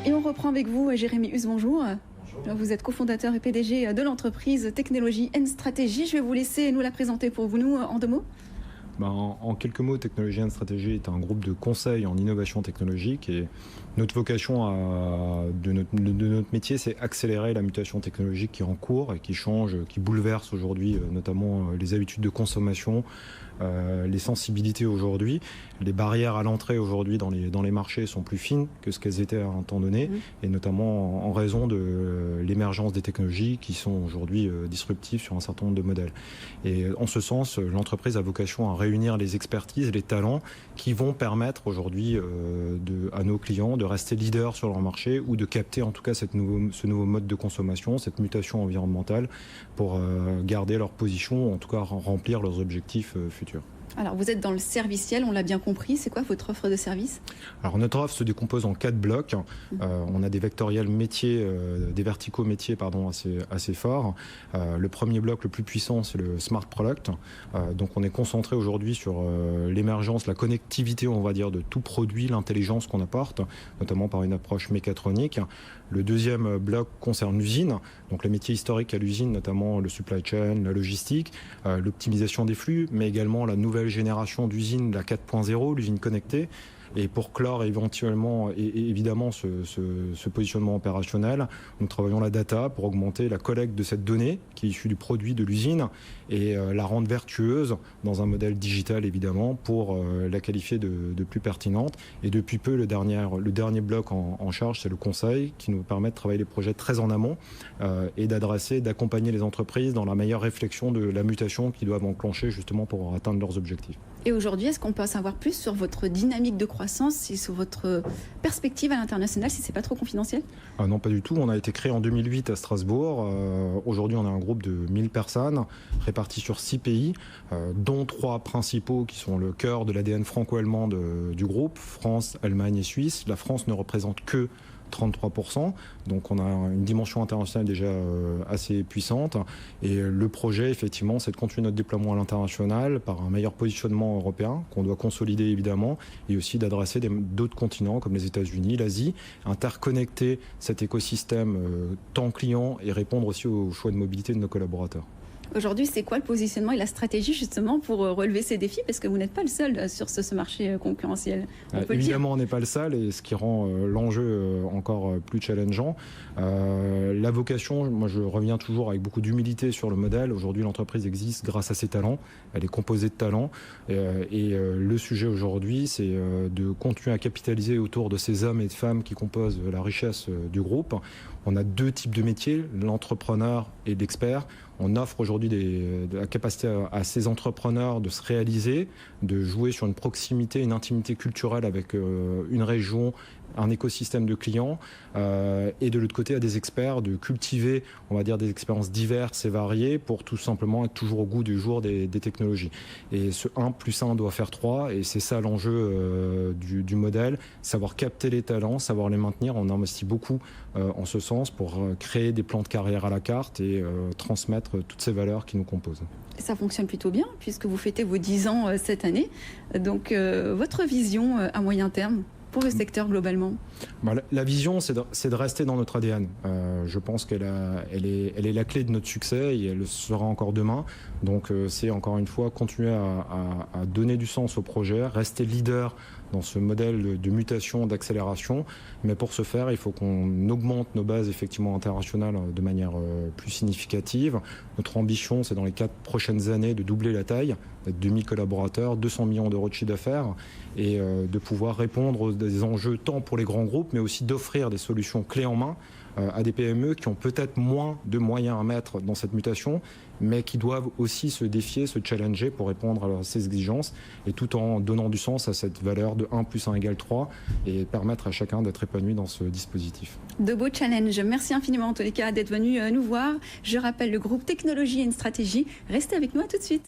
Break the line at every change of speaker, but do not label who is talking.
Et on reprend avec vous, Jérémy Hus, bonjour. Vous êtes cofondateur et PDG de l'entreprise Technology and Strategy. Je vais vous laisser nous la présenter pour vous, nous, en 2 mots.
En quelques mots, Technology and Strategy est un groupe de conseil en innovation technologique et notre vocation de notre métier, c'est accélérer la mutation technologique qui est en cours et qui change, qui bouleverse aujourd'hui notamment les habitudes de consommation, les sensibilités aujourd'hui. Les barrières à l'entrée aujourd'hui dans les marchés sont plus fines que ce qu'elles étaient à un temps donné, et notamment en raison de l'émergence des technologies qui sont aujourd'hui disruptives sur un certain nombre de modèles. Et en ce sens, l'entreprise a vocation à réunir les expertises, les talents qui vont permettre aujourd'hui à nos clients de rester leaders sur leur marché ou de capter en tout cas ce nouveau mode de consommation, cette mutation environnementale pour garder leur position, en tout cas remplir leurs objectifs futurs.
Alors, vous êtes dans le serviciel, on l'a bien compris. C'est quoi votre offre de service?
Alors, notre offre se décompose en 4 blocs. On a des vectoriels métiers, des verticaux métiers assez forts. Le premier bloc, le plus puissant, c'est le Smart Product. Donc, on est concentré aujourd'hui sur l'émergence, la connectivité, on va dire, de tout produit, l'intelligence qu'on apporte, notamment par une approche mécatronique. Le deuxième bloc concerne l'usine, donc les métiers historiques à l'usine, notamment le supply chain, la logistique, l'optimisation des flux, mais également la nouvelle génération d'usines, la 4.0, l'usine connectée. Et pour clore éventuellement et évidemment ce positionnement opérationnel, nous travaillons la data pour augmenter la collecte de cette donnée qui est issue du produit de l'usine et la rendre vertueuse dans un modèle digital évidemment pour la qualifier de plus pertinente. Et depuis peu, le dernier bloc en charge, c'est le conseil qui nous permet de travailler les projets très en amont et d'accompagner les entreprises dans la meilleure réflexion de la mutation qu'ils doivent enclencher justement pour atteindre leurs objectifs.
Et aujourd'hui, est-ce qu'on peut en savoir plus sur votre dynamique de croissance et sur votre perspective à l'international, si c'est pas trop confidentiel?
Non, pas du tout. On a été créé en 2008 à Strasbourg. Aujourd'hui, on est un groupe de 1000 personnes réparties sur 6 pays, dont 3 principaux qui sont le cœur de l'ADN franco-allemand du groupe, France, Allemagne et Suisse. La France ne représente que 33%, donc on a une dimension internationale déjà assez puissante et le projet effectivement c'est de continuer notre déploiement à l'international par un meilleur positionnement européen qu'on doit consolider évidemment et aussi d'adresser d'autres continents comme les États-Unis, l'Asie, interconnecter cet écosystème tant client et répondre aussi aux choix de mobilité de nos collaborateurs.
Aujourd'hui, c'est quoi le positionnement et la stratégie justement pour relever ces défis? Parce que vous n'êtes pas le seul sur ce marché concurrentiel.
Évidemment, on n'est pas le seul et ce qui rend l'enjeu encore plus challengeant. La vocation, moi je reviens toujours avec beaucoup d'humilité sur le modèle. Aujourd'hui, l'entreprise existe grâce à ses talents. Elle est composée de talents. Et le sujet aujourd'hui, c'est de continuer à capitaliser autour de ces hommes et de femmes qui composent la richesse du groupe. On a 2 types de métiers, l'entrepreneur et l'expert. On offre aujourd'hui la capacité à ces entrepreneurs de se réaliser, de jouer sur une proximité, une intimité culturelle avec une région, un écosystème de clients et de l'autre côté à des experts de cultiver, on va dire, des expériences diverses et variées pour tout simplement être toujours au goût du jour des technologies. Et ce 1 + 1 doit faire 3 et c'est ça l'enjeu du modèle, savoir capter les talents, savoir les maintenir. On investit beaucoup en ce sens pour créer des plans de carrière à la carte et transmettre toutes ces valeurs qui nous composent.
Ça fonctionne plutôt bien puisque vous fêtez vos 10 ans cette année. Donc votre vision à moyen terme pour le secteur globalement?
La vision, c'est de rester dans notre ADN. Je pense qu'elle est la clé de notre succès et elle le sera encore demain. Donc c'est encore une fois continuer à donner du sens au projet, rester leader dans ce modèle de mutation, d'accélération. Mais pour ce faire, il faut qu'on augmente nos bases effectivement internationales de manière plus significative. Notre ambition, c'est dans les 4 prochaines années de doubler la taille, d'être 2000 collaborateurs, 200 millions d'euros de chiffre d'affaires et de pouvoir répondre aux des enjeux tant pour les grands groupes, mais aussi d'offrir des solutions clés en main à des PME qui ont peut-être moins de moyens à mettre dans cette mutation, mais qui doivent aussi se défier, se challenger pour répondre à ces exigences, et tout en donnant du sens à cette valeur de 1 + 1 = 3, et permettre à chacun d'être épanoui dans ce dispositif.
De beaux challenges. Merci infiniment en tous les cas d'être venu nous voir. Je rappelle le groupe Technology and Strategy. Restez avec nous, à tout de suite.